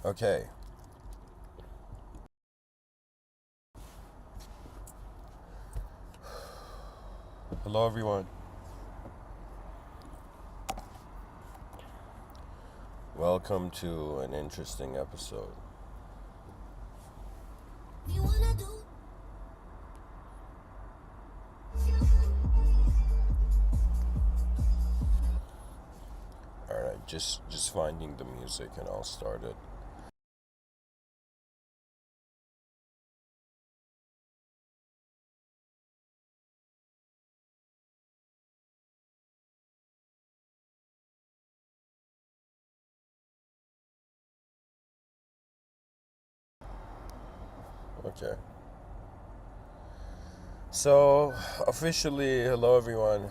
Okay. Hello, everyone. Welcome to an interesting episode. You wanna do? All right, just finding the music and I'll start it. Okay. So, officially, hello, everyone.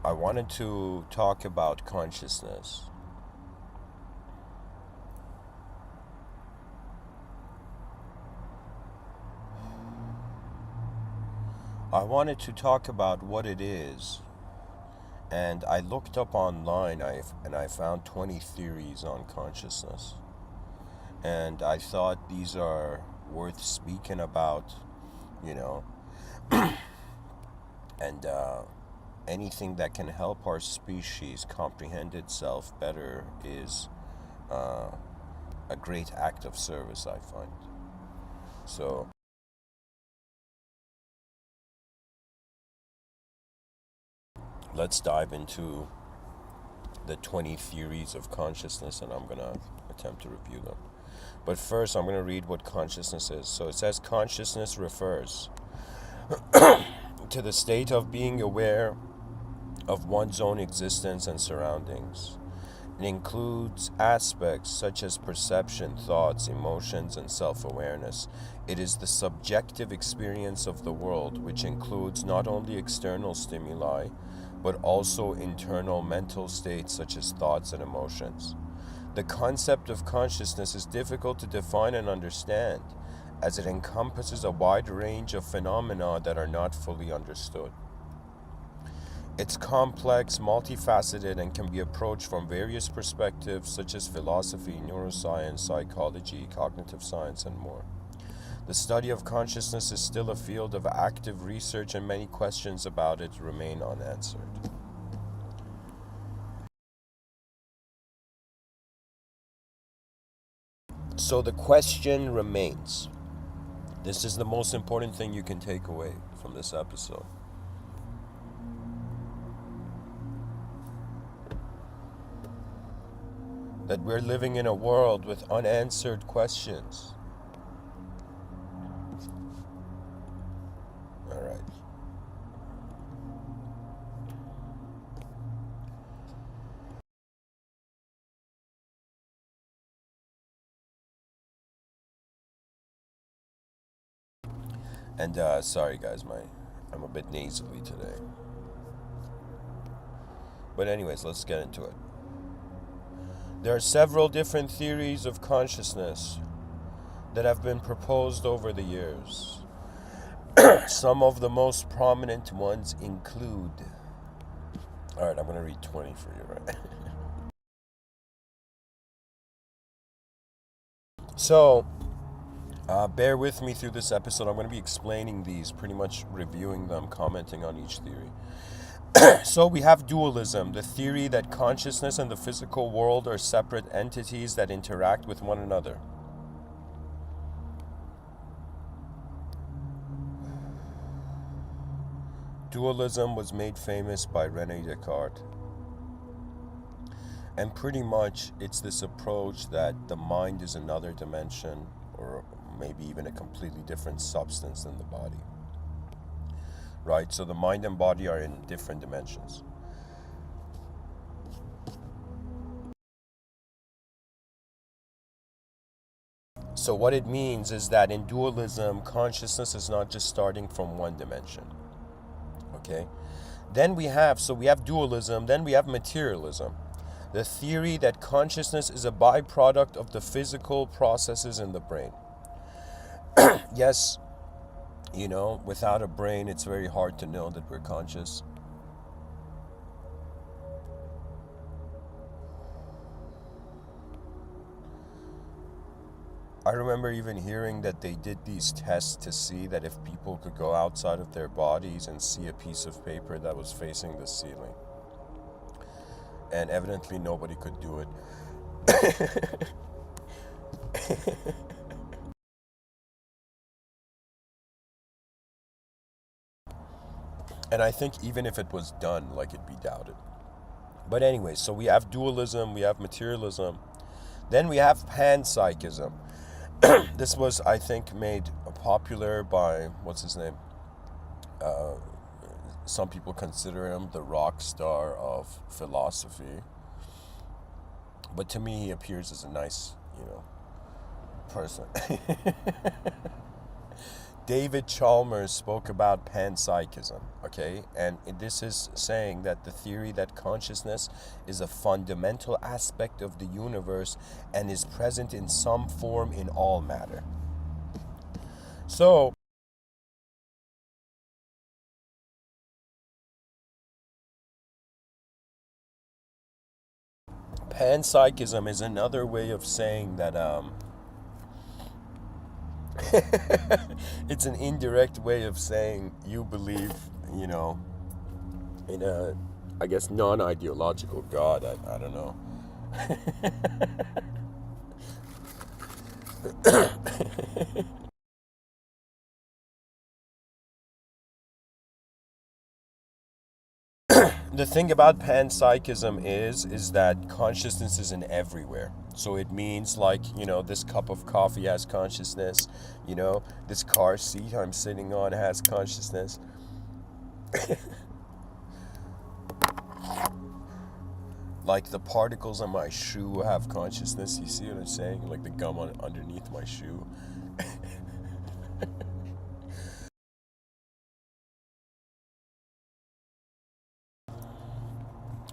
I wanted to talk about consciousness. I wanted to talk about what it is, and I looked up online and I found 20 theories on consciousness. And I thought these are worth speaking about, you know, and anything that can help our species comprehend itself better is uh, a great act of service, I find. So, let's dive into the 20 theories of consciousness, and I'm going to attempt to review them. But first, I'm going to read what consciousness is. So, it says consciousness refers to the state of being aware of one's own existence and surroundings. It includes aspects such as perception, thoughts, emotions, and self awareness. It is the subjective experience of the world, which includes not only external stimuli, but also internal mental states such as thoughts and emotions. The concept of consciousness is difficult to define and understand, as it encompasses a wide range of phenomena that are not fully understood. It's complex, multifaceted, and can be approached from various perspectives such as philosophy, neuroscience, psychology, cognitive science, and more. The study of consciousness is still a field of active research, and many questions about it remain unanswered. So the question remains. This is the most important thing you can take away from this episode. That we're living in a world with unanswered questions. All right. And sorry guys, I'm a bit nasally today. But anyways, let's get into it. There are several different theories of consciousness that have been proposed over the years. Some of the most prominent ones include. All right, I'm going to read 20 for you, right? So, bear with me through this episode. I'm going to be explaining these, pretty much reviewing them, commenting on each theory. So we have dualism, the theory that consciousness and the physical world are separate entities that interact with one another. Dualism was made famous by René Descartes. And pretty much it's this approach that the mind is another dimension, or maybe even a completely different substance than the body. Right? So the mind and body are in different dimensions. So what it means is that in dualism, consciousness is not just starting from one dimension. Okay? Then we have dualism, then we have materialism. The theory that consciousness is a byproduct of the physical processes in the brain. Yes, without a brain, it's very hard to know that we're conscious. I remember even hearing that they did these tests to see that if people could go outside of their bodies and see a piece of paper that was facing the ceiling. And evidently nobody could do it. And I think even if it was done, like, it'd be doubted. But anyway, so we have dualism, we have materialism, then we have panpsychism. This was, I think, made popular by, what's his name? Some people consider him the rock star of philosophy. But to me, he appears as a nice, person. David Chalmers spoke about panpsychism, okay? And this is saying that the theory that consciousness is a fundamental aspect of the universe and is present in some form in all matter. So, panpsychism is another way of saying that it's an indirect way of saying you believe, in a, I guess, non-ideological God. I don't know. The thing about panpsychism is that consciousness is in everywhere. So it means, like, this cup of coffee has consciousness, this car seat I'm sitting on has consciousness. Like the particles on my shoe have consciousness. You see what I'm saying? Like the gum underneath my shoe.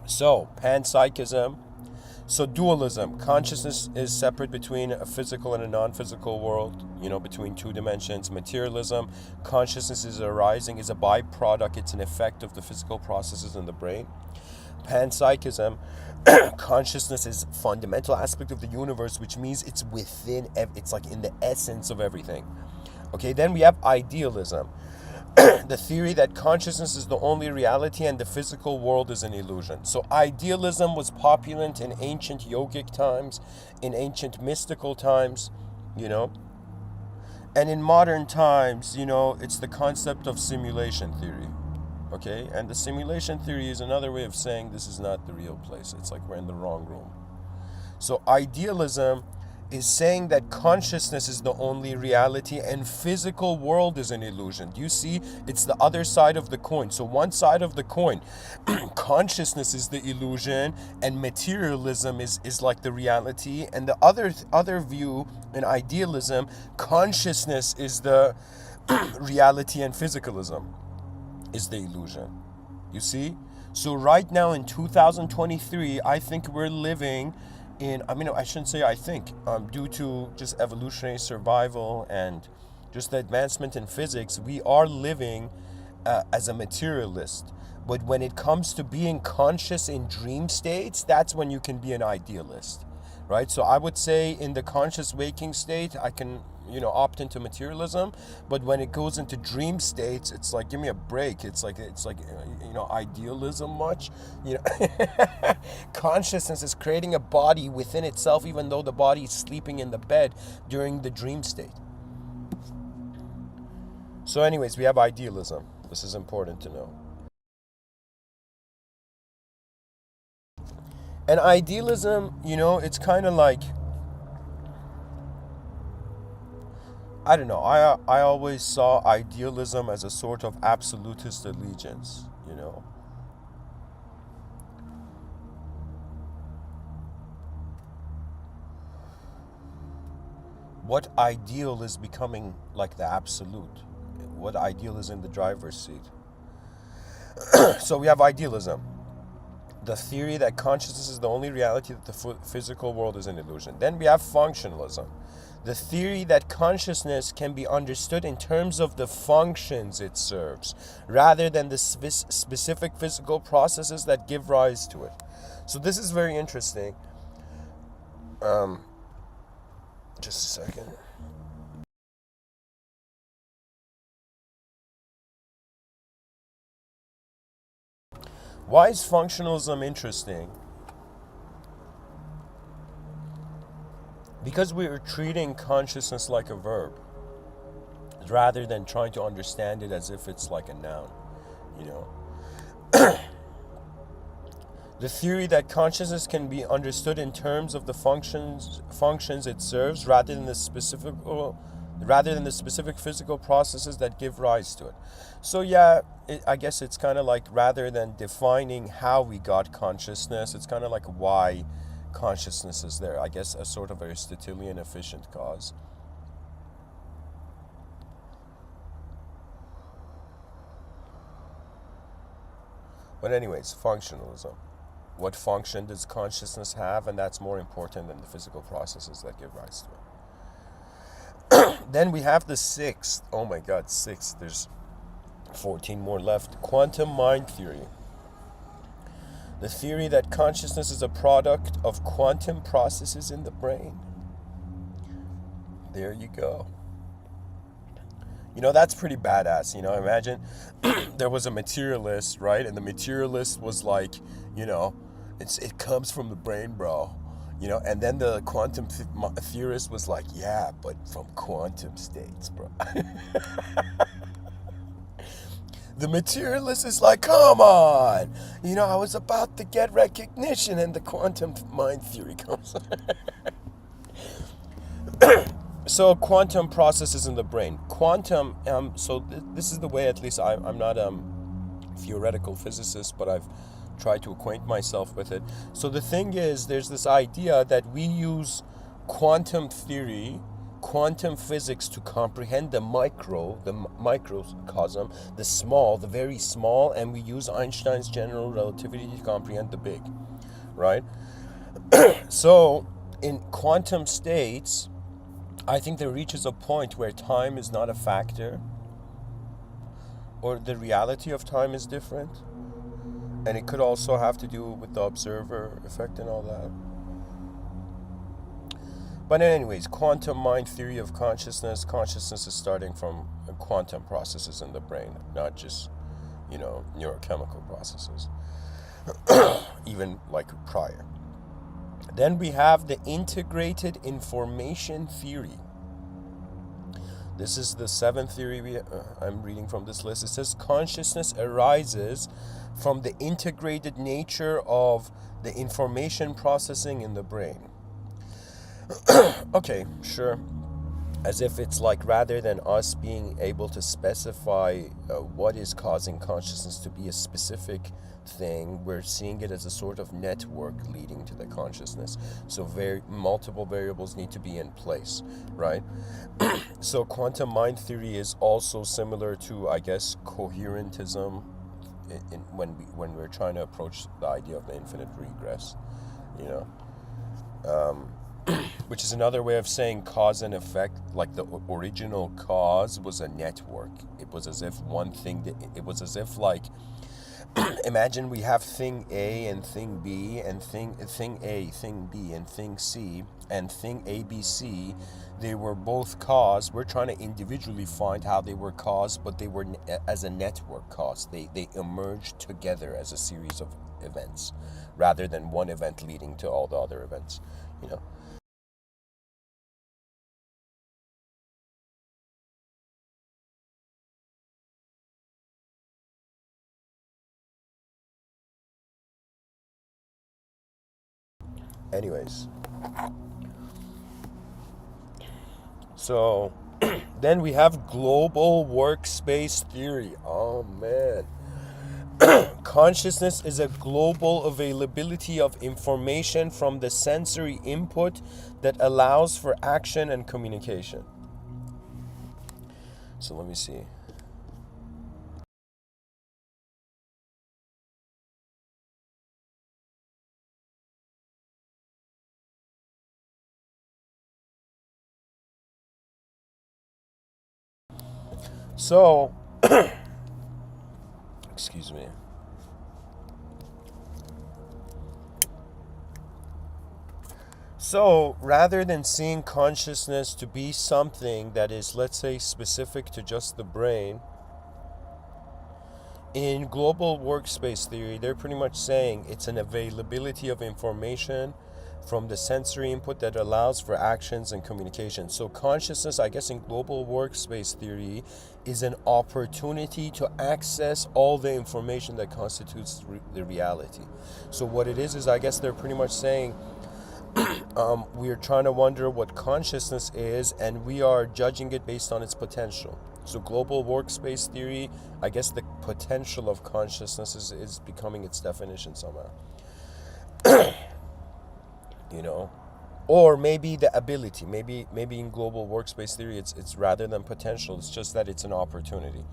So, panpsychism. So, dualism. Consciousness is separate between a physical and a non-physical world, between two dimensions. Materialism. Consciousness is arising, is a byproduct, it's an effect of the physical processes in the brain. Panpsychism. Consciousness is a fundamental aspect of the universe, which means it's within, it's like in the essence of everything. Okay, then we have idealism. The theory that consciousness is the only reality and the physical world is an illusion. So idealism was popular in ancient yogic times, in ancient mystical times, and in modern times, it's the concept of simulation theory. Okay, and the simulation theory is another way of saying this is not the real place. It's like we're in the wrong room. So idealism is saying that consciousness is the only reality and physical world is an illusion. Do you see? It's the other side of the coin. So one side of the coin, consciousness is the illusion and materialism is like the reality. And the other view in idealism, consciousness is the reality and physicalism is the illusion. You see? So right now in 2023, I think we're living I shouldn't say I think, due to just evolutionary survival and just the advancement in physics, we are living as a materialist. But when it comes to being conscious in dream states, that's when you can be an idealist, right? So I would say in the conscious waking state, I can, opt into materialism. But when it goes into dream states, it's like, give me a break. It's like idealism much. Consciousness is creating a body within itself, even though the body is sleeping in the bed during the dream state. So anyways, we have idealism. This is important to know. And idealism, it's kind of like, I don't know, I always saw idealism as a sort of absolutist allegiance, What ideal is becoming like the absolute? What ideal is in the driver's seat? So we have idealism. The theory that consciousness is the only reality, that the physical world is an illusion. Then we have functionalism. The theory that consciousness can be understood in terms of the functions it serves, rather than the specific physical processes that give rise to it. So this is very interesting. Just a second. Why is functionalism interesting? Because we are treating consciousness like a verb rather than trying to understand it as if it's like a noun, you know. The theory that consciousness can be understood in terms of the functions it serves rather than the specific physical processes that give rise to it. So yeah, I guess it's kind of like, rather than defining how we got consciousness, it's kind of like why consciousness is there. I guess a sort of Aristotelian efficient cause. But anyways, functionalism. What function does consciousness have? And that's more important than the physical processes that give rise to it. Then we have the sixth. Oh my god, six. There's 14 more left. Quantum mind theory. The theory that consciousness is a product of quantum processes in the brain. There you go. You know, that's pretty badass. You know, imagine there was a materialist, right? And the materialist was like, you know, it comes from the brain, bro. You know, and then the quantum theorist was like, yeah, but from quantum states, bro. The materialist is like, come on. You know, I was about to get recognition, and the quantum mind theory comes. So quantum processes in the brain. Quantum, this is the way, at least I'm not a theoretical physicist, but I've tried to acquaint myself with it. So the thing is, there's this idea that we use quantum theory, quantum physics to comprehend the microcosm, the small, the very small, and we use Einstein's general relativity to comprehend the big, right? So in quantum states, I think there reaches a point where time is not a factor, or the reality of time is different. And it could also have to do with the observer effect and all that. But anyways, quantum mind theory of consciousness. Consciousness is starting from quantum processes in the brain, not just, you know, neurochemical processes, even like prior. Then we have the integrated information theory. This is the seventh theory I'm reading from this list. It says consciousness arises from the integrated nature of the information processing in the brain. Okay, sure. As if it's like, rather than us being able to specify what is causing consciousness to be a specific thing, we're seeing it as a sort of network leading to the consciousness. So multiple variables need to be in place, right? So quantum mind theory is also similar to, I guess, coherentism when we're trying to approach the idea of the infinite regress, you know. Which is another way of saying cause and effect. Like the original cause was a network. It was as if it was as if, like, imagine we have thing A and thing B and thing A, thing B and thing C, and thing A, B, C. They were both caused. We're trying to individually find how they were caused, but they were as a network caused. They emerged together as a series of events, rather than one event leading to all the other events, you know. Anyways, so then we have global workspace theory. Oh man. Consciousness is a global availability of information from the sensory input that allows for action and communication. So let me see. So, excuse me. So, rather than seeing consciousness to be something that is, let's say, specific to just the brain, In global workspace theory, they're pretty much saying it's an availability of information from the sensory input that allows for actions and communication. So consciousness, I guess in global workspace theory, is an opportunity to access all the information that constitutes the reality. So what it is I guess they're pretty much saying we are trying to wonder what consciousness is, and we are judging it based on its potential. So global workspace theory, I guess the potential of consciousness is becoming its definition somehow. You know, or maybe the ability. Maybe in global workspace theory, it's rather than potential. It's just that it's an opportunity.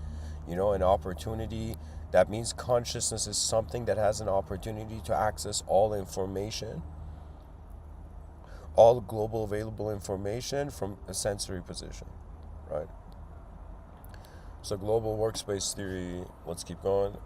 You know, an opportunity. That means consciousness is something that has an opportunity to access all information, all global available information from a sensory position, right? So global workspace theory, let's keep going.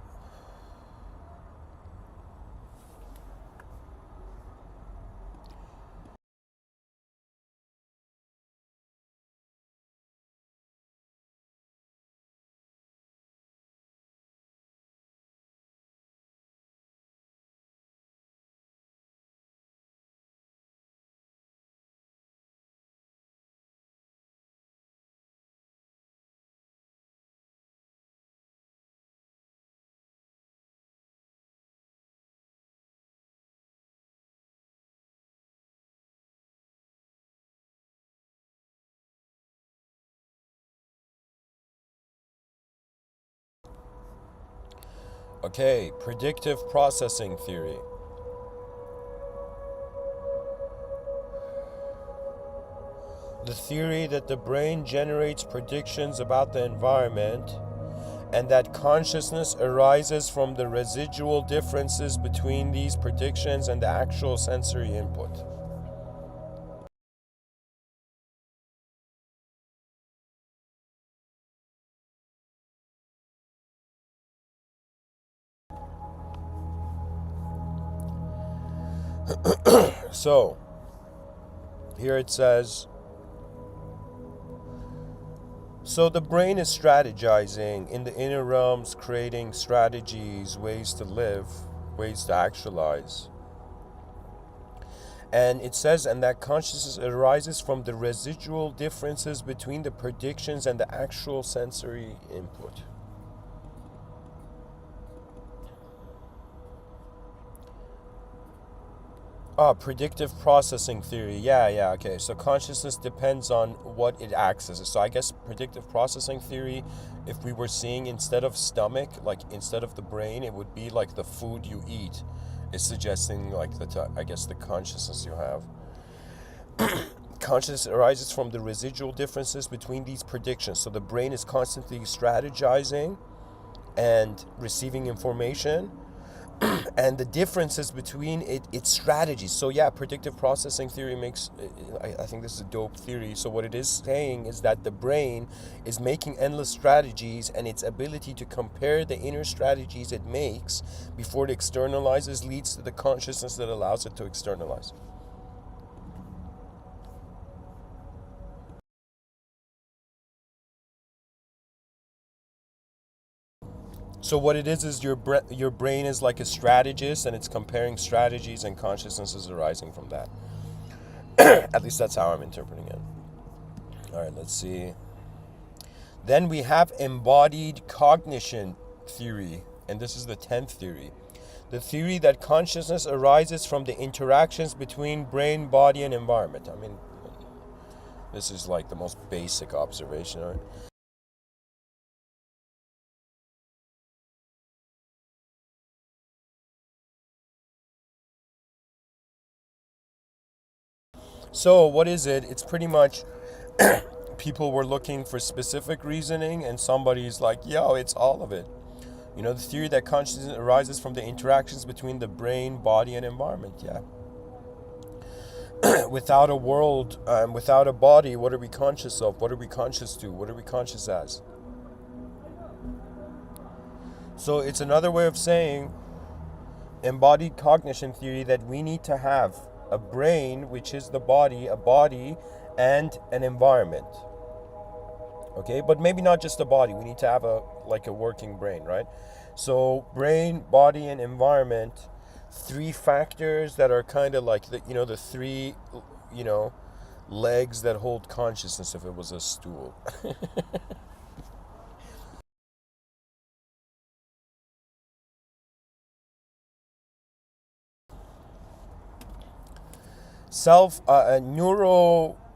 Okay, predictive processing theory. The theory that the brain generates predictions about the environment and that consciousness arises from the residual differences between these predictions and the actual sensory input. So, here it says, so the brain is strategizing in the inner realms, creating strategies, ways to live, ways to actualize. And it says, and that consciousness arises from the residual differences between the predictions and the actual sensory input. Predictive processing theory. Yeah, okay. So consciousness depends on what it accesses. So I guess predictive processing theory, if we were seeing instead of stomach, like instead of the brain, it would be like the food you eat. Is suggesting like I guess the consciousness you have. Consciousness arises from the residual differences between these predictions. So the brain is constantly strategizing and receiving information, and the differences between its strategies. So yeah, predictive processing theory makes, I think this is a dope theory. So what it is saying is that the brain is making endless strategies, and its ability to compare the inner strategies it makes before it externalizes leads to the consciousness that allows it to externalize. So what it is your brain is like a strategist, and it's comparing strategies, and consciousness is arising from that. At least that's how I'm interpreting it. All right, let's see. Then we have embodied cognition theory, and this is the 10th theory. The theory that consciousness arises from the interactions between brain, body, and environment. I mean, this is like the most basic observation, right? So, what is it? It's pretty much people were looking for specific reasoning, and somebody's like, yo, it's all of it. You know, the theory that consciousness arises from the interactions between the brain, body, and environment. Yeah. Without a world, without a body, what are we conscious of? What are we conscious to? What are we conscious as? So it's another way of saying embodied cognition theory that we need to have a brain, which is the body, a body, and an environment. Okay, but maybe not just a body. We need to have a working brain, right? So brain, body, and environment, three factors that are kind of like the three, you know, legs that hold consciousness if it was a stool.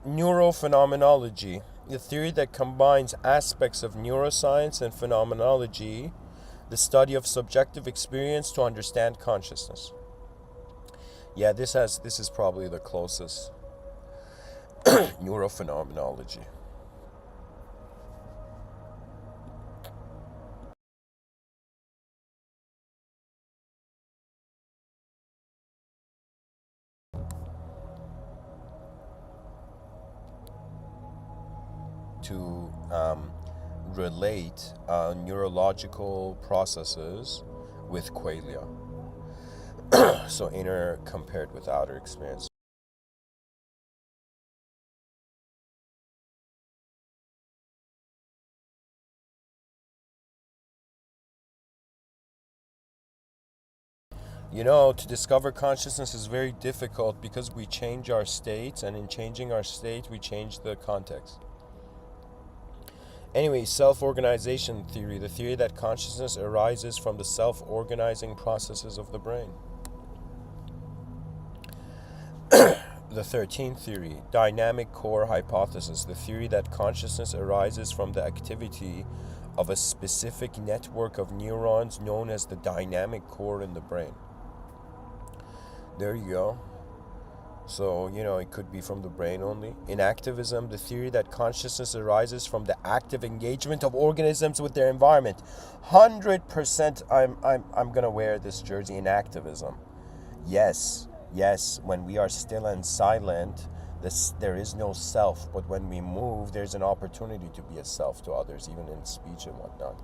Neurophenomenology, the theory that combines aspects of neuroscience and phenomenology, the study of subjective experience to understand consciousness. Yeah, this is probably the closest. Neurophenomenology. To relate neurological processes with qualia. So inner compared with outer experience. To discover consciousness is very difficult because we change our states, and in changing our state, we change the context. Anyway, self organization theory, the theory that consciousness arises from the self organizing processes of the brain. The 13th theory, dynamic core hypothesis, the theory that consciousness arises from the activity of a specific network of neurons known as the dynamic core in the brain. There you go. So, it could be from the brain only. In activism, the theory that consciousness arises from the active engagement of organisms with their environment. 100% I'm going to wear this jersey in activism. Yes, yes, when we are still and silent, there is no self, but when we move, there's an opportunity to be a self to others, even in speech and whatnot.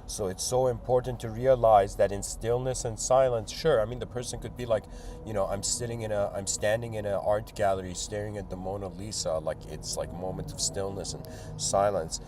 So it's so important to realize that in stillness and silence, sure, I mean the person could be like, I'm standing in an art gallery staring at the Mona Lisa, like it's like a moment of stillness and silence.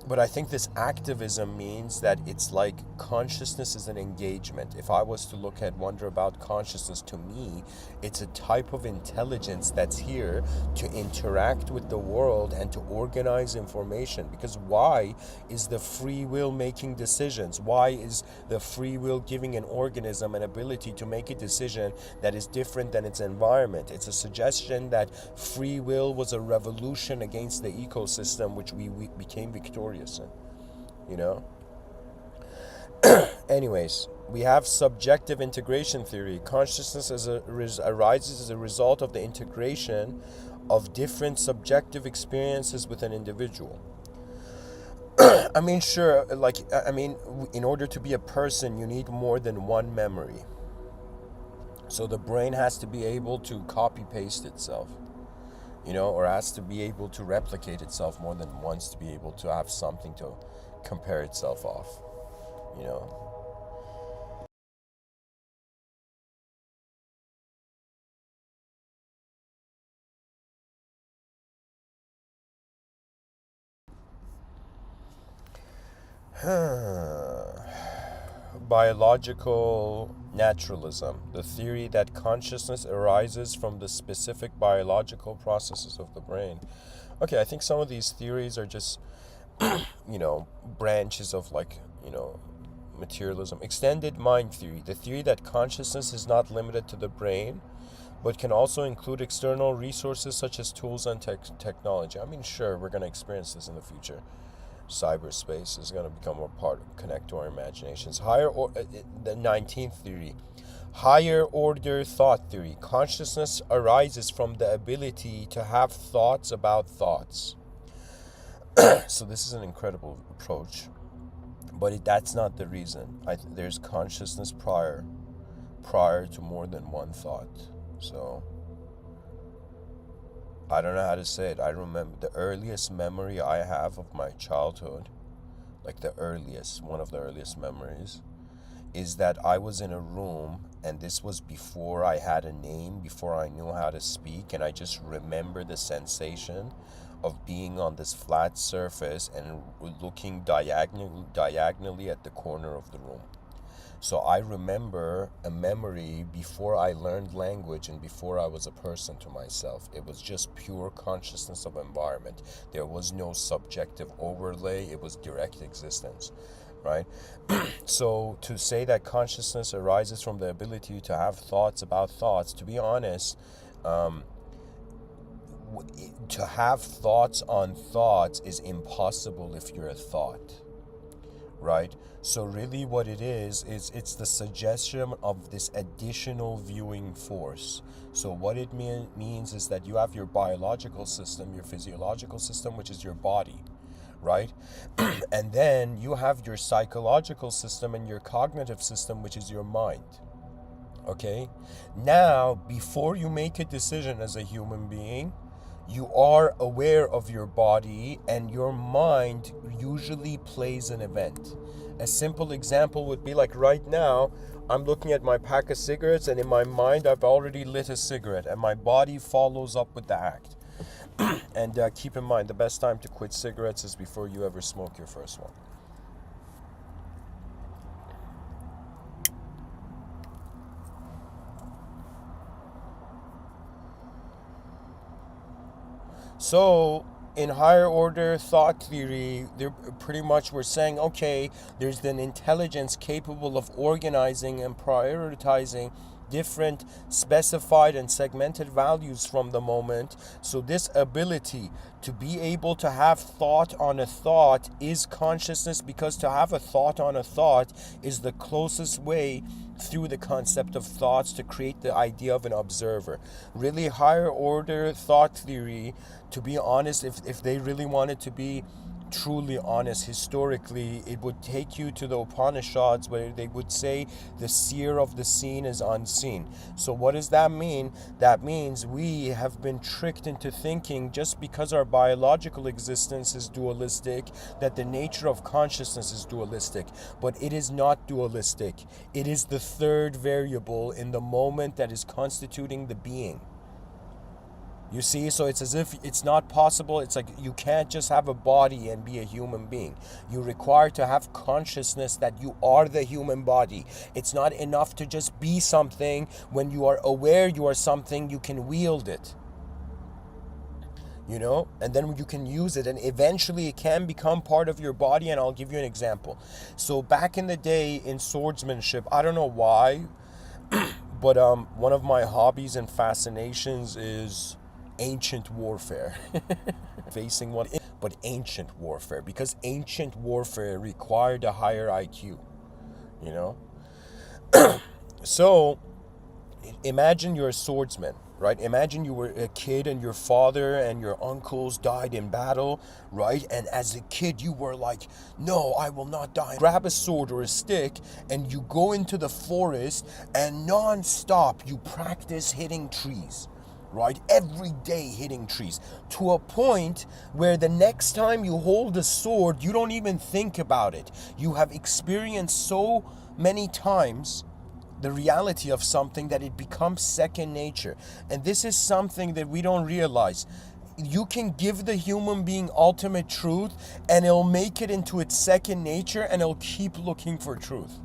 But I think this activism means that it's like consciousness is an engagement. If I was to look at wonder about consciousness, to me, it's a type of intelligence that's here to interact with the world and to organize information. Because why is the free will making decisions? Why is the free will giving an organism an ability to make a decision that is different than its environment? It's a suggestion that free will was a revolution against the ecosystem, which we became victorious in, you know? Anyways, we have subjective integration theory. Consciousness arises as a result of the integration of different subjective experiences with an individual. I mean, sure, in order to be a person, you need more than one memory. So the brain has to be able to copy paste itself, or has to be able to replicate itself more than once to be able to have something to compare itself off, you know. Biological naturalism, the theory that consciousness arises from the specific biological processes of the brain. Okay, I think some of these theories are just, branches of materialism. Extended mind theory, the theory that consciousness is not limited to the brain, but can also include external resources such as tools and technology. I mean, sure, we're going to experience this in the future. Cyberspace is going to become a part, connect to our imaginations. The 19th theory, higher order thought theory. Consciousness arises from the ability to have thoughts about thoughts. So this is an incredible approach, but that's not the reason. There's consciousness prior to more than one thought. So I don't know how to say it. I remember the earliest memory I have of my childhood, like one of the earliest memories, is that I was in a room, and this was before I had a name, before I knew how to speak, and I just remember the sensation of being on this flat surface and looking diagonally at the corner of the room. So I remember a memory before I learned language and before I was a person to myself. It was just pure consciousness of environment. There was no subjective overlay. It was direct existence, right? So to say that consciousness arises from the ability to have thoughts about thoughts, to be honest, to have thoughts on thoughts is impossible if you're a thought, right? So really what it is it's the suggestion of this additional viewing force. So what it means is that you have your biological system, your physiological system, which is your body, right? And then you have your psychological system and your cognitive system, which is your mind. Okay? Now, before you make a decision as a human being, you are aware of your body, and your mind usually plays an event. A simple example would be like right now, I'm looking at my pack of cigarettes, and in my mind, I've already lit a cigarette, and my body follows up with the act. And keep in mind, the best time to quit cigarettes is before you ever smoke your first one. So, in higher order thought theory, they're pretty much we're saying, okay, there's an intelligence capable of organizing and prioritizing different specified and segmented values from the moment. So this ability to be able to have thought on a thought is consciousness, because to have a thought on a thought is the closest way through the concept of thoughts to create the idea of an observer. Really higher order thought theory, to be honest, if they really wanted to be truly honest historically, it would take you to the Upanishads, where they would say the seer of the seen is unseen. So what does that mean? That means we have been tricked into thinking, just because our biological existence is dualistic, that the nature of consciousness is dualistic. But it is not dualistic. It is the third variable in the moment that is constituting the being. You see, so it's as if it's not possible. It's like you can't just have a body and be a human being. You require to have consciousness that you are the human body. It's not enough to just be something. When you are aware you are something, you can wield it. You know, and then you can use it, and eventually it can become part of your body. And I'll give you an example. So back in the day in swordsmanship, I don't know why, but one of my hobbies and fascinations is ancient warfare. Facing one, but ancient warfare, because ancient warfare required a higher IQ, you know. So imagine you're a swordsman, right? Imagine you were a kid and your father and your uncles died in battle, right? And as a kid you were like, no, I will not die. Grab a sword or a stick and you go into the forest, and non-stop you practice hitting trees, right? Every day hitting trees, to a point where the next time you hold a sword, you don't even think about it. You have experienced so many times the reality of something that it becomes second nature. And this is something that we don't realize. You can give the human being ultimate truth, and it'll make it into its second nature, and it'll keep looking for truth.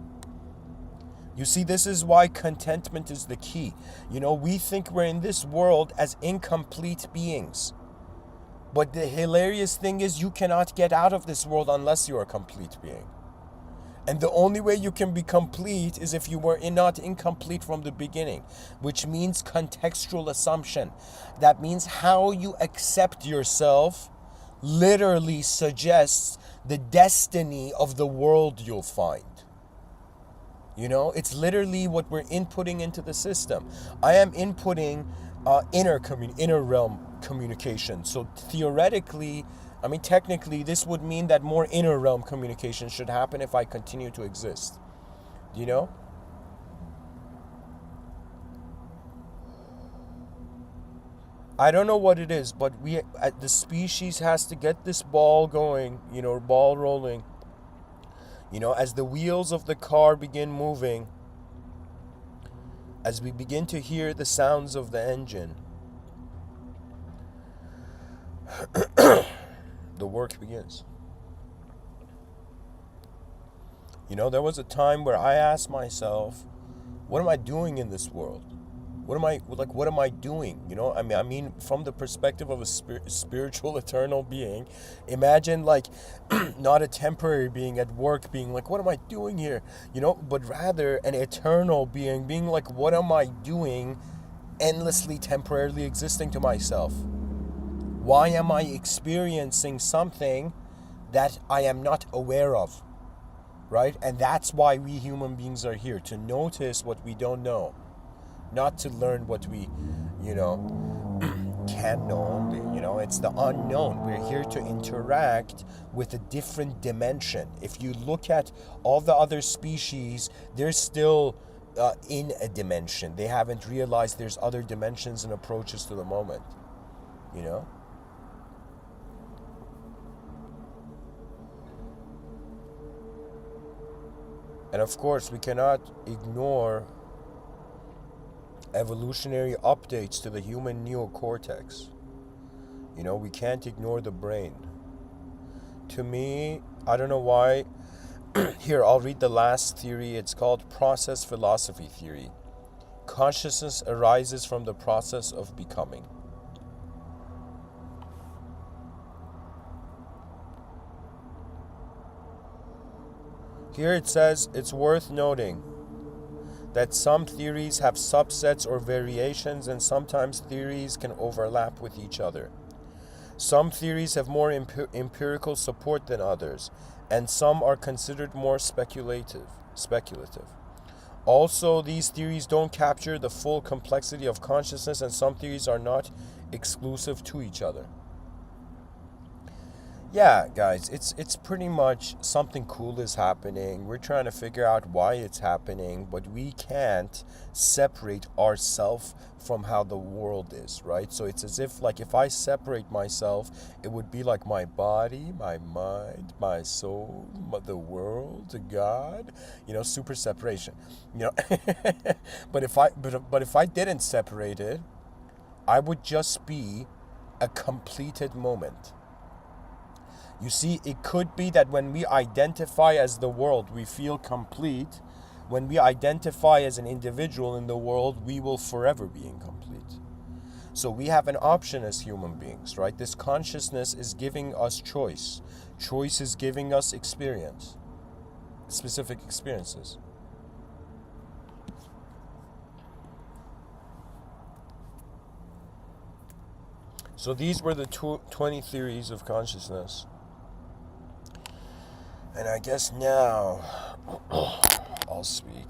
You see, this is why contentment is the key. You know, we think we're in this world as incomplete beings. But the hilarious thing is, you cannot get out of this world unless you're a complete being. And the only way you can be complete is if you were not incomplete from the beginning, which means contextual assumption. That means how you accept yourself literally suggests the destiny of the world you'll find. You know, it's literally what we're inputting into the system. I am inputting inner realm communication. So theoretically, I mean, technically, this would mean that more inner realm communication should happen if I continue to exist. You know? I don't know what it is, but the species has to get this ball going, you know, ball rolling. You know, as the wheels of the car begin moving, as we begin to hear the sounds of the engine, the work begins. You know, there was a time where I asked myself, what am I doing in this world? What am I doing? You know, I mean, from the perspective of a spiritual eternal being, imagine like not a temporary being at work being like, what am I doing here? You know, but rather an eternal being being like, what am I doing endlessly temporarily existing to myself? Why am I experiencing something that I am not aware of? Right? And that's why we human beings are here, to notice what we don't know, not to learn what we, you know, can know only. You know, it's the unknown. We're here to interact with a different dimension. If you look at all the other species, they're still in a dimension. They haven't realized there's other dimensions and approaches to the moment. You know? And of course, we cannot ignore evolutionary updates to the human neocortex. You know, we can't ignore the brain. To me, I don't know why. Here, I'll read the last theory. It's called process philosophy theory. Consciousness arises from the process of becoming. Here it says, it's worth noting that some theories have subsets or variations, and sometimes theories can overlap with each other. Some theories have more empirical support than others, and some are considered more speculative. Also, these theories don't capture the full complexity of consciousness, and some theories are not exclusive to each other. Yeah, guys, it's pretty much something cool is happening. We're trying to figure out why it's happening, but we can't separate ourselves from how the world is, right? So it's as if, like, if I separate myself, it would be like my body, my mind, my soul, the world, God, you know, super separation, you know. But if I didn't separate it, I would just be a completed moment. You see, it could be that when we identify as the world, we feel complete. When we identify as an individual in the world, we will forever be incomplete. So we have an option as human beings, right? This consciousness is giving us choice. Choice is giving us experience, specific experiences. So these were the 20 theories of consciousness. And I guess now I'll speak.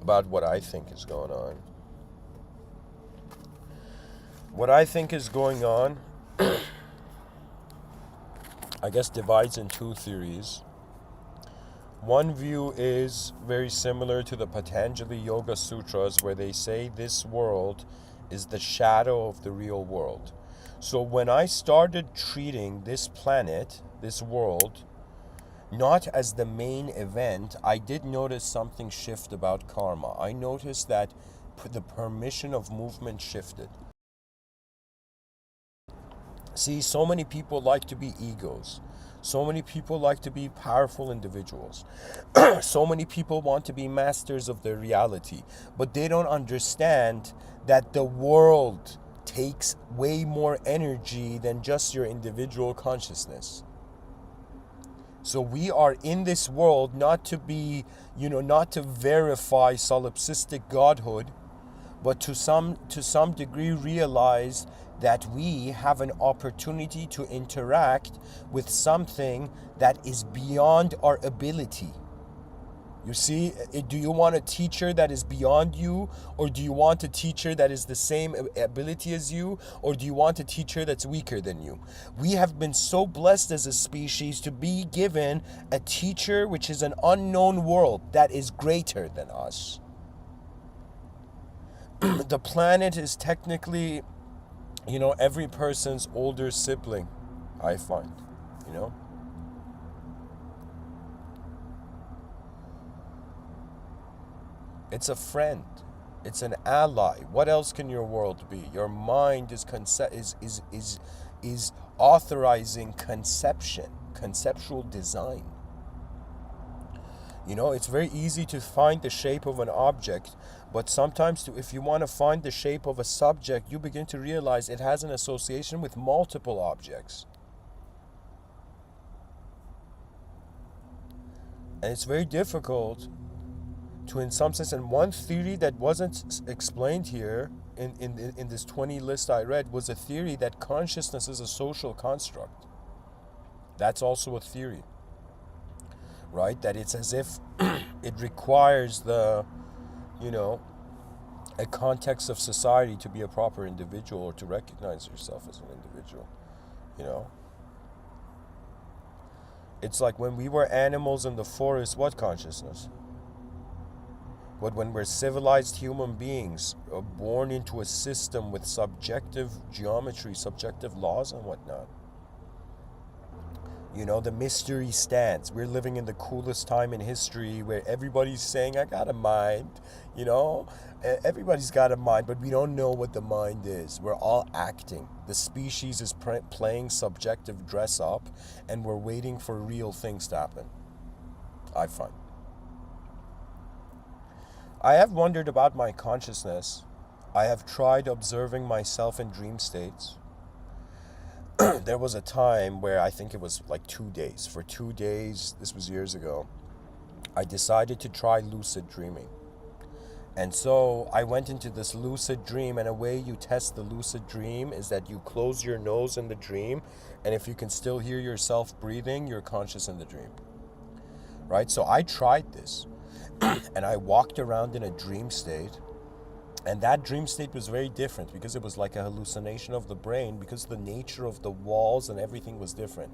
About what I think is going on. What I think is going on, I guess, divides in two theories. One view is very similar to the Patanjali Yoga Sutras, where they say this world is the shadow of the real world. So when I started treating this planet, this world, not as the main event, I did notice something shift about karma. I noticed that the permission of movement shifted. See, so many people like to be egos. So many people like to be powerful individuals. So many people want to be masters of their reality. But they don't understand that the world takes way more energy than just your individual consciousness. So we are in this world not to be, not to verify solipsistic godhood, but to some degree realize that we have an opportunity to interact with something that is beyond our ability. You see, do you want a teacher that is beyond you, or do you want a teacher that is the same ability as you, or do you want a teacher that's weaker than you? We have been so blessed as a species to be given a teacher which is an unknown world that is greater than us. The planet is technically, every person's older sibling, I find, you know. It's a friend. It's an ally. What else can your world be? Your mind is authorizing conception, conceptual design. You know, it's very easy to find the shape of an object, but sometimes if you want to find the shape of a subject, you begin to realize it has an association with multiple objects. And it's very difficult to, in some sense, and one theory that wasn't explained here in this 20 list I read was a theory that consciousness is a social construct. That's also a theory, right? That it's as if it requires a context of society to be a proper individual or to recognize yourself as an individual, you know? It's like when we were animals in the forest, what consciousness? But when we're civilized human beings, born into a system with subjective geometry, subjective laws and whatnot, you know, the mystery stands. We're living in the coolest time in history where everybody's saying, I got a mind, you know? Everybody's got a mind, but we don't know what the mind is. We're all acting. The species is playing subjective dress up, and we're waiting for real things to happen, I find. I have wondered about my consciousness. I have tried observing myself in dream states. There was a time where I think it was like 2 days. For 2 days, this was years ago, I decided to try lucid dreaming. And so I went into this lucid dream, and a way you test the lucid dream is that you close your nose in the dream, and if you can still hear yourself breathing, you're conscious in the dream. Right? So I tried this, and I walked around in a dream state. And that dream state was very different because it was like a hallucination of the brain, because the nature of the walls and everything was different,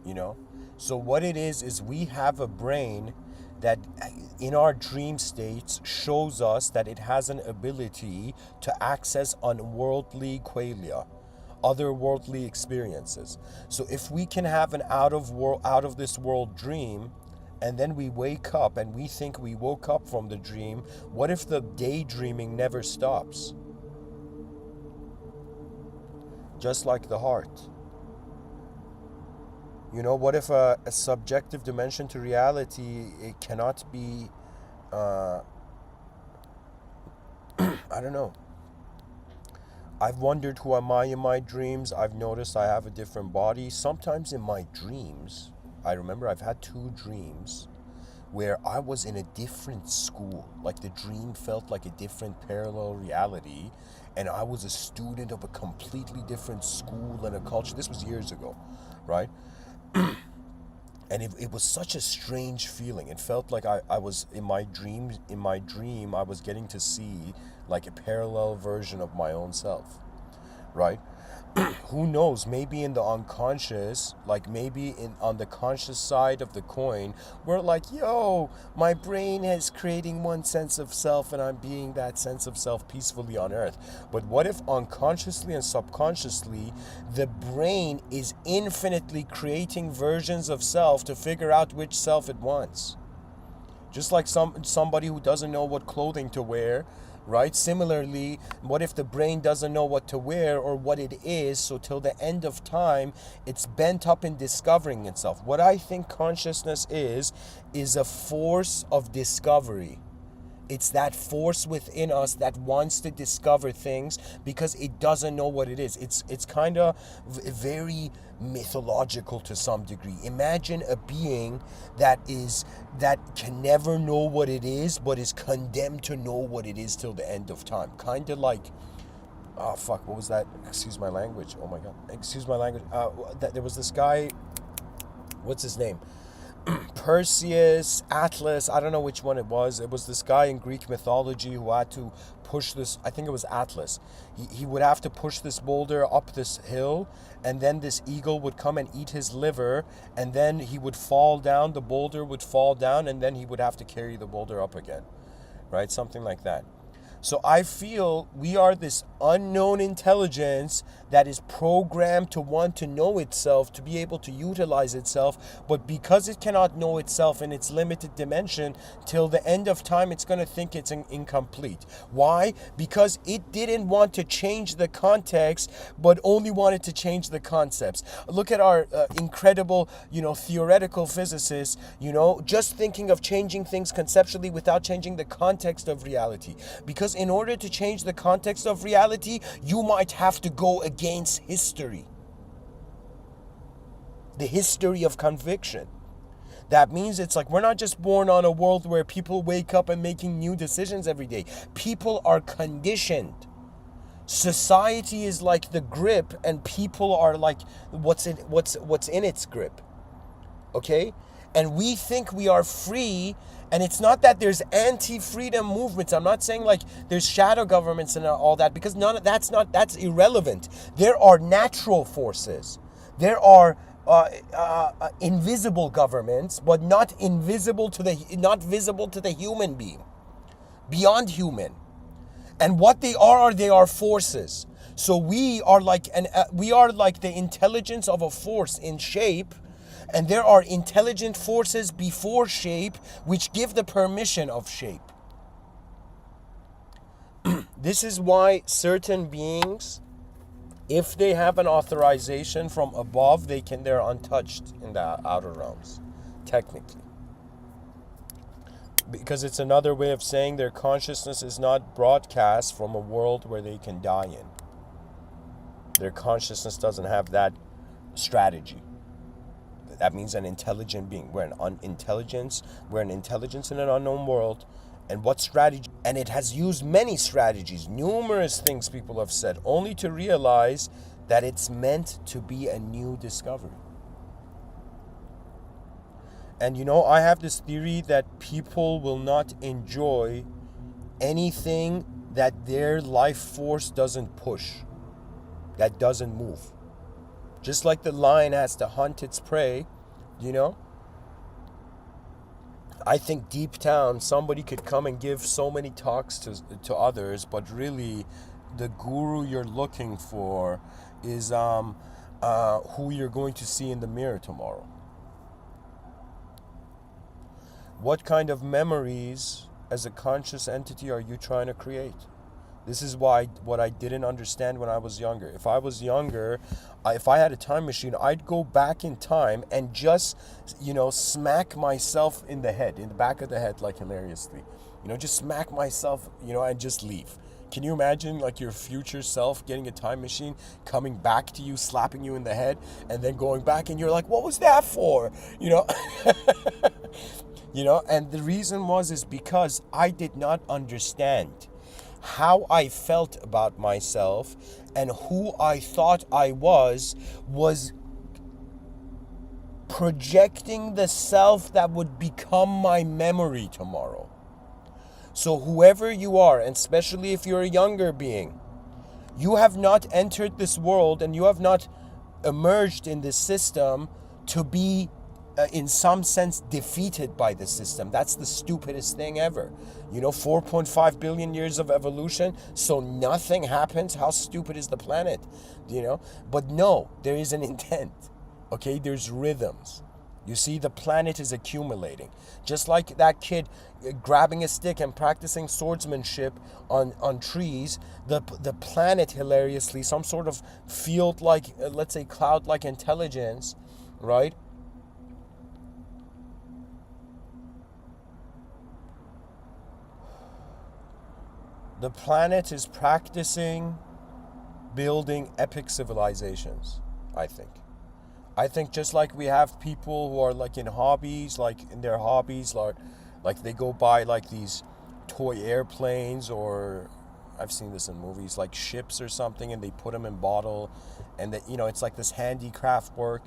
you know? So what it is we have a brain that in our dream states shows us that it has an ability to access unworldly qualia, otherworldly experiences. So if we can have an out of this world dream, and then we wake up and we think we woke up from the dream, what if the daydreaming never stops? Just like the heart. You know, what if a subjective dimension to reality, it cannot be, I don't know. I've wondered, who am I in my dreams? I've noticed I have a different body. Sometimes in my dreams, I remember I've had 2 dreams where I was in a different school. Like the dream felt like a different parallel reality, and I was a student of a completely different school and a culture. This was years ago, right? And it was such a strange feeling. It felt like I was in my dream, I was getting to see like a parallel version of my own self, right? Who knows, maybe in the unconscious, like maybe on the conscious side of the coin, we're like, yo, my brain is creating one sense of self and I'm being that sense of self peacefully on earth. But what if unconsciously and subconsciously, the brain is infinitely creating versions of self to figure out which self it wants? Just like somebody who doesn't know what clothing to wear, right? Similarly, what if the brain doesn't know what to wear or what it is, so till the end of time, it's bent up in discovering itself. What I think consciousness is a force of discovery. It's that force within us that wants to discover things because it doesn't know what it is. It's kind of very mythological to some degree. Imagine a being that can never know what it is, but is condemned to know what it is till the end of time. Kind of like, oh fuck, what was that? Excuse my language. Oh my god, excuse my language. There was this guy. What's his name? Perseus, Atlas, I don't know which one it was. It was this guy in Greek mythology who had to push this, I think it was Atlas. He would have to push this boulder up this hill, and then this eagle would come and eat his liver, and then he would fall down, the boulder would fall down, and then he would have to carry the boulder up again, right? Something like that. So I feel we are this unknown intelligence that is programmed to want to know itself, to be able to utilize itself, but because it cannot know itself in its limited dimension, till the end of time, it's going to think it's incomplete. Why? Because it didn't want to change the context, but only wanted to change the concepts. Look at our incredible, theoretical physicists, just thinking of changing things conceptually without changing the context of reality. Because in order to change the context of reality, you might have to go against history. The history of conviction. That means it's like we're not just born on a world where people wake up and making new decisions every day. People are conditioned. Society is like the grip, and people are like what's in its grip. Okay? And we think we are free, and it's not that there's anti-freedom movements. I'm not saying like there's shadow governments and all that, because that's irrelevant. There are natural forces. There are invisible governments, but not visible to the human being, beyond human. And what they are forces. So we are like the intelligence of a force in shape, and there are intelligent forces before shape which give the permission of shape. This is why certain beings, if they have an authorization from above, they're untouched in the outer realms, technically. Because it's another way of saying their consciousness is not broadcast from a world where they can die in. Their consciousness doesn't have that strategy. That means an intelligent being. We're an intelligence in an unknown world. And what strategy? And it has used many strategies, numerous things people have said, only to realize that it's meant to be a new discovery. And I have this theory that people will not enjoy anything that their life force doesn't push, that doesn't move. Just like the lion has to hunt its prey, I think deep down somebody could come and give so many talks to others, but really the guru you're looking for is who you're going to see in the mirror tomorrow. What kind of memories as a conscious entity are you trying to create? This is what I didn't understand when I was younger. If I was younger, if I had a time machine, I'd go back in time and just, smack myself in the back of the head, like hilariously. Just smack myself, and just leave. Can you imagine like your future self getting a time machine, coming back to you, slapping you in the head, and then going back and you're like, what was that for? And the reason is because I did not understand how I felt about myself and who I thought I was projecting the self that would become my memory tomorrow. So whoever you are, and especially if you're a younger being, you have not entered this world and you have not emerged in this system to be in some sense defeated by the system. That's the stupidest thing ever. 4.5 billion years of evolution, so nothing happens. How stupid is the planet? But no, there is an intent. Okay, there's rhythms. You see, the planet is accumulating. Just like that kid grabbing a stick and practicing swordsmanship on trees, the planet, hilariously, some sort of field-like, let's say cloud-like intelligence, right? The planet is practicing building epic civilizations, I think. I think just like we have people who are like in hobbies, like in their hobbies, like they go buy like these toy airplanes, or I've seen this in movies, like ships or something, and they put them in bottle, and it's like this handicraft work,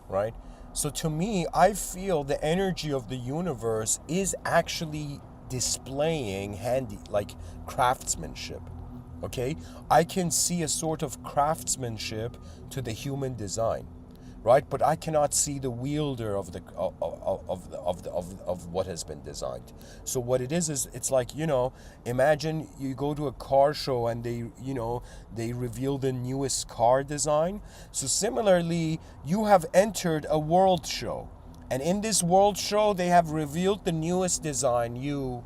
right? So to me, I feel the energy of the universe is actually displaying like craftsmanship. Okay, I can see a sort of craftsmanship to the human design. right? But I cannot see the wielder of the of what has been designed. So what it is it's like, imagine you go to a car show and they reveal the newest car design. So similarly, you have entered a world show, and in this world show they have revealed the newest design. You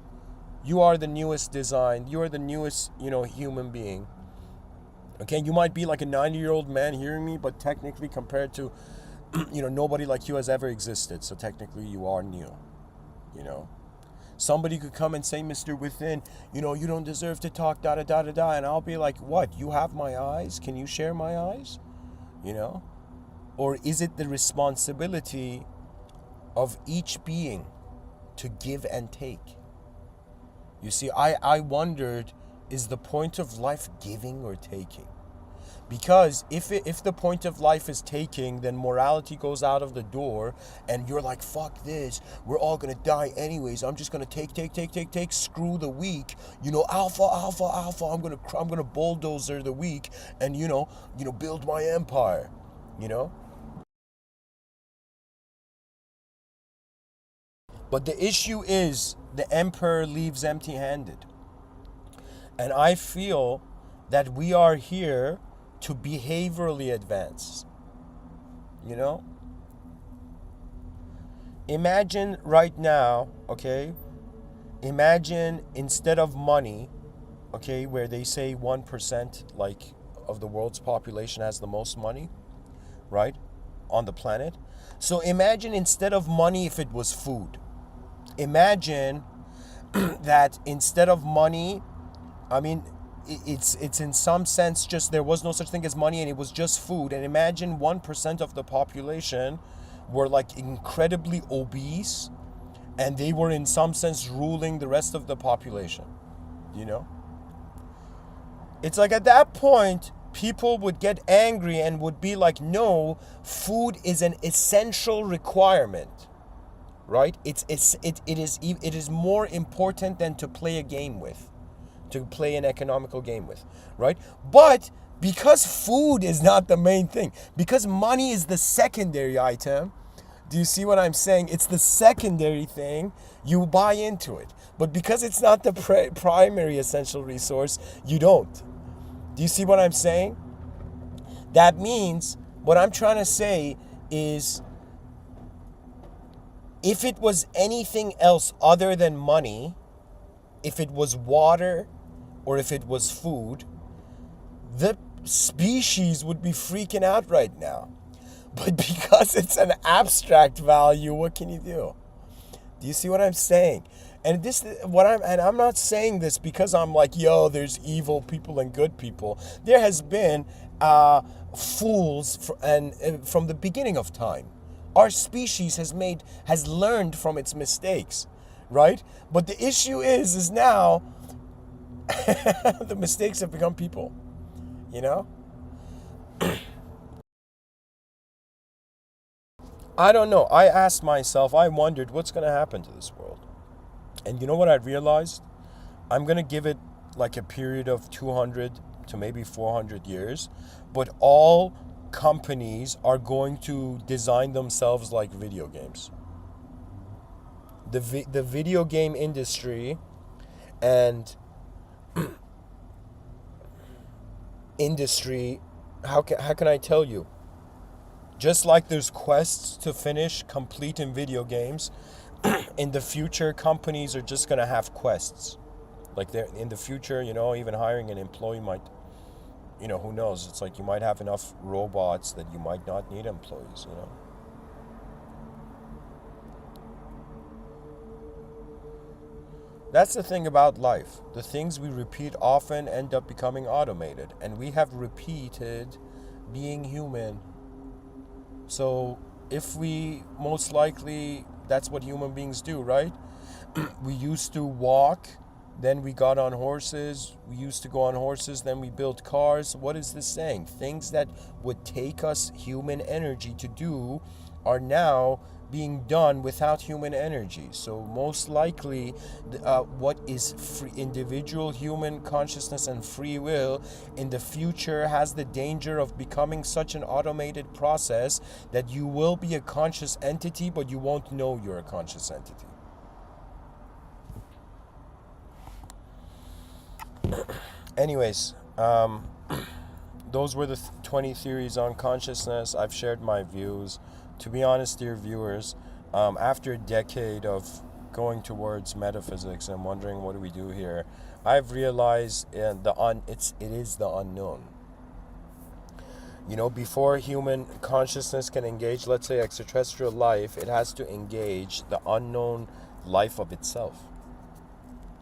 are the newest design. You are the newest, human being. Okay, you might be like a 90-year-old man hearing me, but technically compared to, nobody like you has ever existed. So technically you are new, you know. Somebody could come and say, Mr. Within, you don't deserve to talk, da da da da da. And I'll be like, what? You have my eyes? Can you share my eyes? Or is it the responsibility of each being to give and take? You see, I wondered, is the point of life giving or taking? Because if the point of life is taking, then morality goes out of the door, and you're like, fuck this, we're all gonna die anyways. I'm just gonna take, screw the weak, alpha, alpha, alpha. I'm gonna bulldozer the weak, and build my empire, But the issue is the emperor leaves empty-handed. And I feel that we are here to behaviorally advance. Imagine right now, okay? Imagine instead of money, okay, where they say 1% like of the world's population has the most money, right? On the planet. So imagine instead of money if it was food. Imagine that instead of money, I mean, it's in some sense just there was no such thing as money and it was just food. And imagine 1% of the population were like incredibly obese, and they were in some sense ruling the rest of the population. It's like at that point people would get angry and would be like, no, food is an essential requirement. Right? It is more important than to play a game with, to play an economical game with, right? But because food is not the main thing, because money is the secondary item, do you see what I'm saying? It's the secondary thing, you buy into it. But because it's not the primary essential resource, you don't. Do you see what I'm saying? That means, what I'm trying to say is, if it was anything else other than money, if it was water or if it was food, the species would be freaking out right now. But because it's an abstract value, what can you do? Do you see what I'm saying? And I'm not saying this because I'm like, yo, there's evil people and good people. There has been fools from the beginning of time. Our species has learned from its mistakes, right? But the issue is now the mistakes have become people, I don't know. I asked myself, I wondered what's going to happen to this world. And you know what I realized? I'm going to give it like a period of 200 to maybe 400 years, but all companies are going to design themselves like video games. The video game industry and how can I tell you? Just like there's quests to finish, complete in video games, in the future companies are just going to have quests. Like in the future, even hiring an employee might, who knows? It's like you might have enough robots that you might not need employees, That's the thing about life. The things we repeat often end up becoming automated. And we have repeated being human. So if most likely, that's what human beings do, right? We used to walk Then we got on horses. We used to go on horses. Then we built cars. What is this saying? Things that would take us human energy to do are now being done without human energy. So most likely, what is free, individual human consciousness and free will in the future has the danger of becoming such an automated process that you will be a conscious entity, but you won't know you're a conscious entity. Anyways, those were the 20 theories on consciousness. I've shared my views. To be honest, dear viewers, after a decade of going towards metaphysics and wondering what do we do here, I've realized it is the unknown. You know, before human consciousness can engage, let's say, extraterrestrial life, it has to engage the unknown life of itself.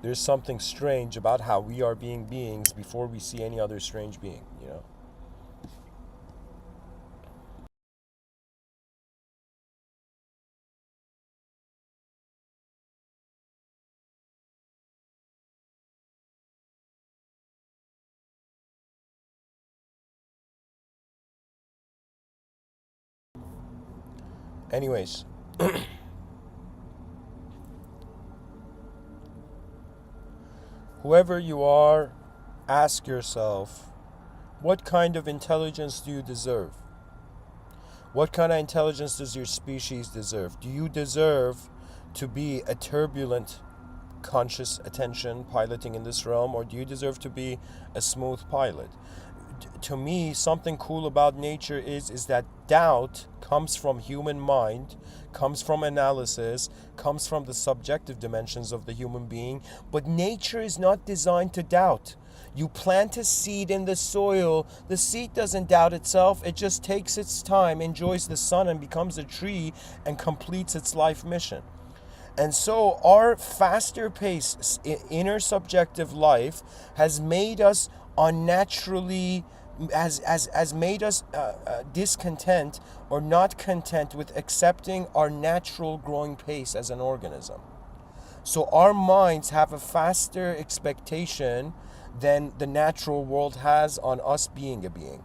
There's something strange about how we are being beings before we see any other strange being, you know? Anyways, whoever you are, ask yourself, what kind of intelligence do you deserve? What kind of intelligence does your species deserve? Do you deserve to be a turbulent conscious attention piloting in this realm, or do you deserve to be a smooth pilot? To me, something cool about nature is that doubt comes from human mind, comes from analysis, comes from the subjective dimensions of the human being, but nature is not designed to doubt. You plant a seed in the soil, the seed doesn't doubt itself, it just takes its time, enjoys the sun, and becomes a tree and completes its life mission. And so our faster paced inner subjective life has made us unnaturally, has made us discontent or not content with accepting our natural growing pace as an organism. So our minds have a faster expectation than the natural world has on us being a being.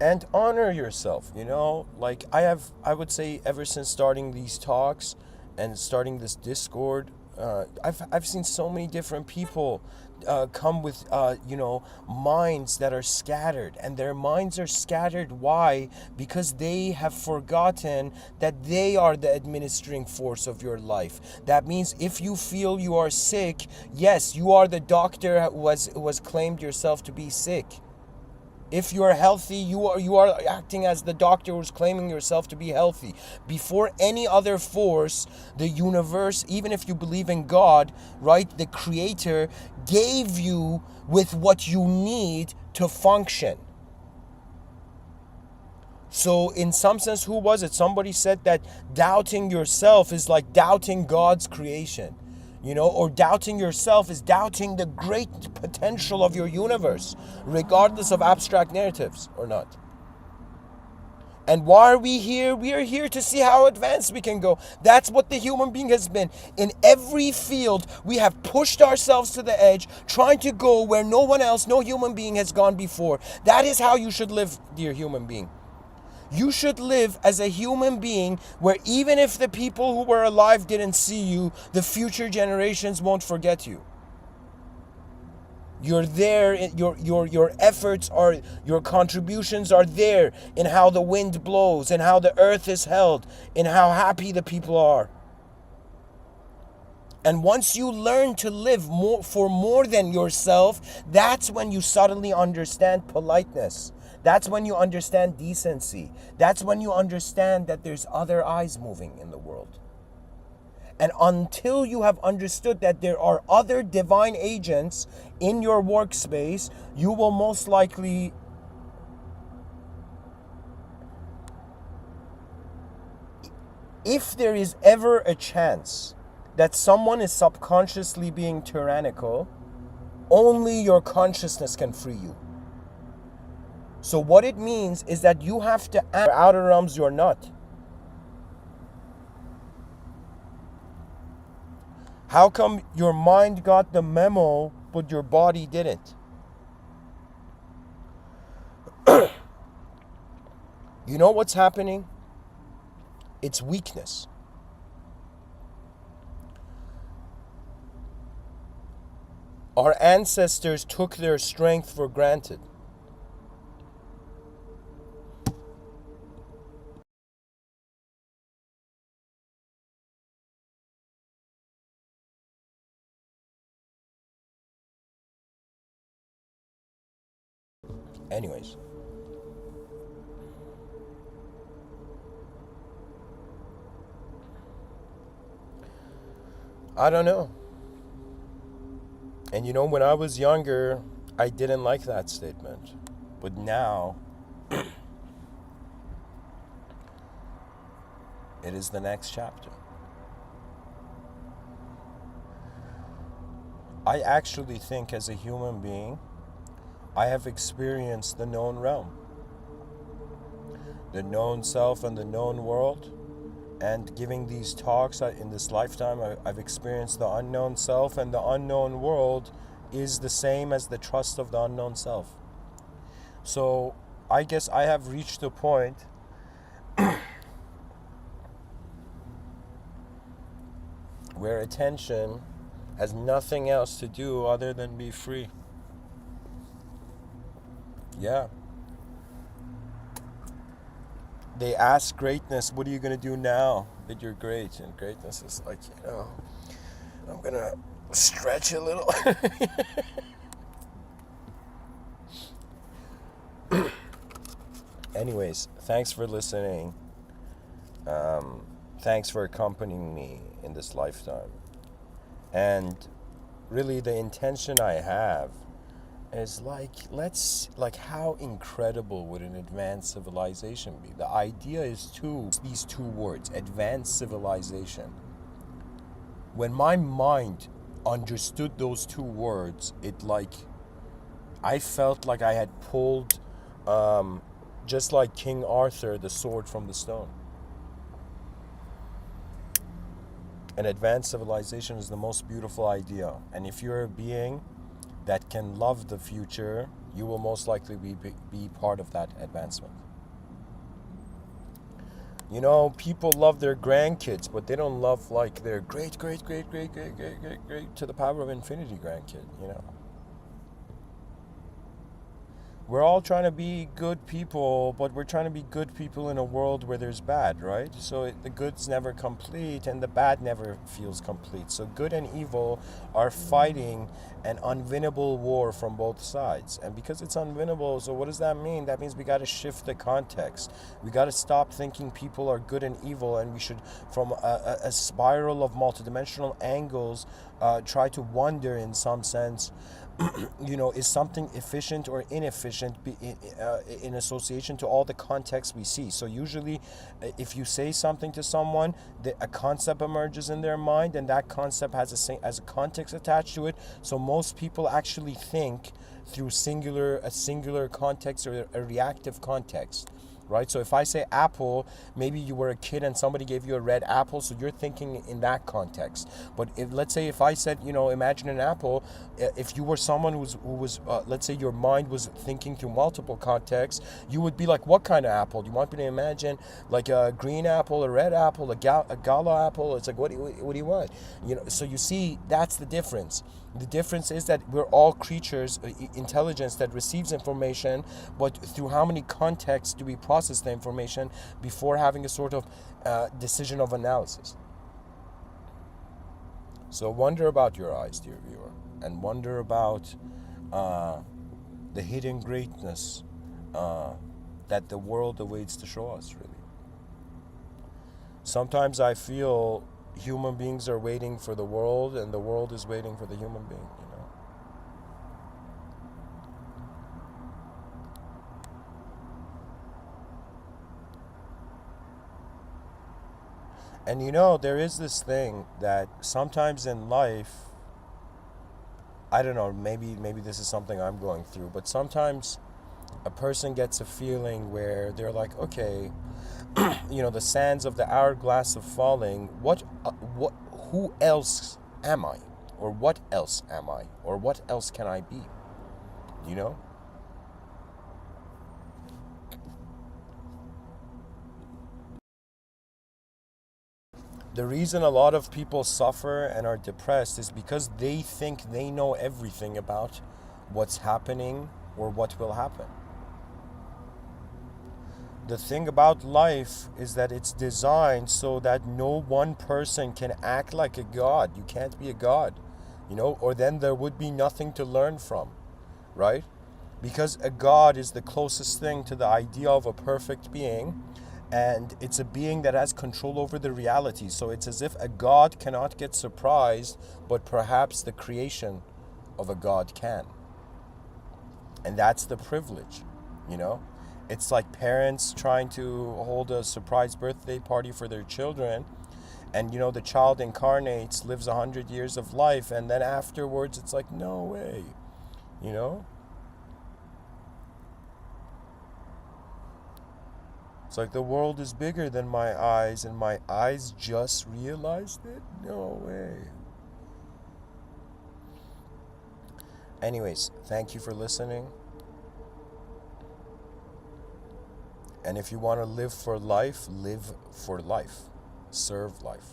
And honor yourself, you know, like I would say ever since starting these talks and starting this Discord, I've seen so many different people come with minds that are scattered, and their minds are scattered. Why? Because they have forgotten that they are the administering force of your life. That means if you feel you are sick, yes, you are the doctor who was claimed yourself to be sick. If you are healthy, you are acting as the doctor who's claiming yourself to be healthy. Before any other force, the universe, even if you believe in God, right, the creator gave you with what you need to function. So in some sense, who was it? Somebody said that doubting yourself is like doubting God's creation. You know, or doubting yourself is doubting the great potential of your universe, regardless of abstract narratives or not. And why are we here? We are here to see how advanced we can go. That's what the human being has been. In every field, we have pushed ourselves to the edge, trying to go where no one else, no human being has gone before. That is how you should live, dear human being. You should live as a human being where even if the people who were alive didn't see you, the future generations won't forget you. You're there, your efforts are, your contributions are there in how the wind blows, in how the earth is held, in how happy the people are. And once you learn to live for more than yourself, that's when you suddenly understand politeness. That's when you understand decency. That's when you understand that there's other eyes moving in the world. And until you have understood that there are other divine agents in your workspace, you will most likely if there is ever a chance that someone is subconsciously being tyrannical, only your consciousness can free you. So what it means is that you have to outer realms you're not. How come your mind got the memo, but your body didn't? You know what's happening? It's weakness. Our ancestors took their strength for granted. Anyways, I don't know. And you know, when I was younger, I didn't like that statement. But now, it is the next chapter. I actually think, as a human being, I have experienced the known realm, the known self and the known world. And giving these talks in this lifetime, I've experienced the unknown self, and the unknown world is the same as the trust of the unknown self. So I guess I have reached a point where attention has nothing else to do other than be free. Yeah. They ask greatness, what are you going to do now that you're great? And greatness is like, I'm going to stretch a little. Anyways, thanks for listening. Thanks for accompanying me in this lifetime. And really, the intention I have is how incredible would an advanced civilization be? The idea is these two words, advanced civilization. When my mind understood those two words, I felt like I had pulled, just like King Arthur, the sword from the stone. An advanced civilization is the most beautiful idea. And if you're a being that can love the future, you will most likely be part of that advancement. People love their grandkids, but they don't love like their great to the power of infinity grandkid, We're all trying to be good people, but we're trying to be good people in a world where there's bad, right? So the good's never complete and the bad never feels complete. So good and evil are fighting an unwinnable war from both sides. And because it's unwinnable, so what does that mean? That means we got to shift the context. We got to stop thinking people are good and evil, and we should, from a spiral of multidimensional angles, try to wonder in some sense, is something efficient or inefficient in association to all the contexts we see. So usually, if you say something to someone, a concept emerges in their mind, and that concept has a context attached to it. So most people actually think through a singular context or a reactive context. Right? So if I say apple, maybe you were a kid and somebody gave you a red apple, so you're thinking in that context. But let's say if I said, imagine an apple, if you were someone who was let's say your mind was thinking through multiple contexts, you would be like, what kind of apple? Do you want me to imagine like a green apple, a red apple, a gala apple? It's like, what do you want? So you see, that's the difference. The difference is that we're all creatures, intelligence that receives information, but through how many contexts do we process the information before having a sort of decision of analysis? So wonder about your eyes, dear viewer, and wonder about the hidden greatness that the world awaits to show us, really. Sometimes I feel human beings are waiting for the world, and the world is waiting for the human being, And there is this thing that sometimes in life, I don't know, maybe this is something I'm going through, but sometimes a person gets a feeling where they're like, okay, the sands of the hourglass of falling, who else am I? Or what else am I? Or what else can I be? You know? The reason a lot of people suffer and are depressed is because they think they know everything about what's happening or what will happen. The thing about life is that it's designed so that no one person can act like a god. You can't be a god, or then there would be nothing to learn from, right? Because a god is the closest thing to the idea of a perfect being, and it's a being that has control over the reality. So it's as if a god cannot get surprised, but perhaps the creation of a god can. And that's the privilege, you know? It's like parents trying to hold a surprise birthday party for their children, and the child incarnates, lives 100 years of life, and then afterwards it's like, no way, you know? It's like the world is bigger than my eyes, and my eyes just realized it? No way. Anyways, thank you for listening. And if you want to live for life, live for life. Serve life.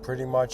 Pretty much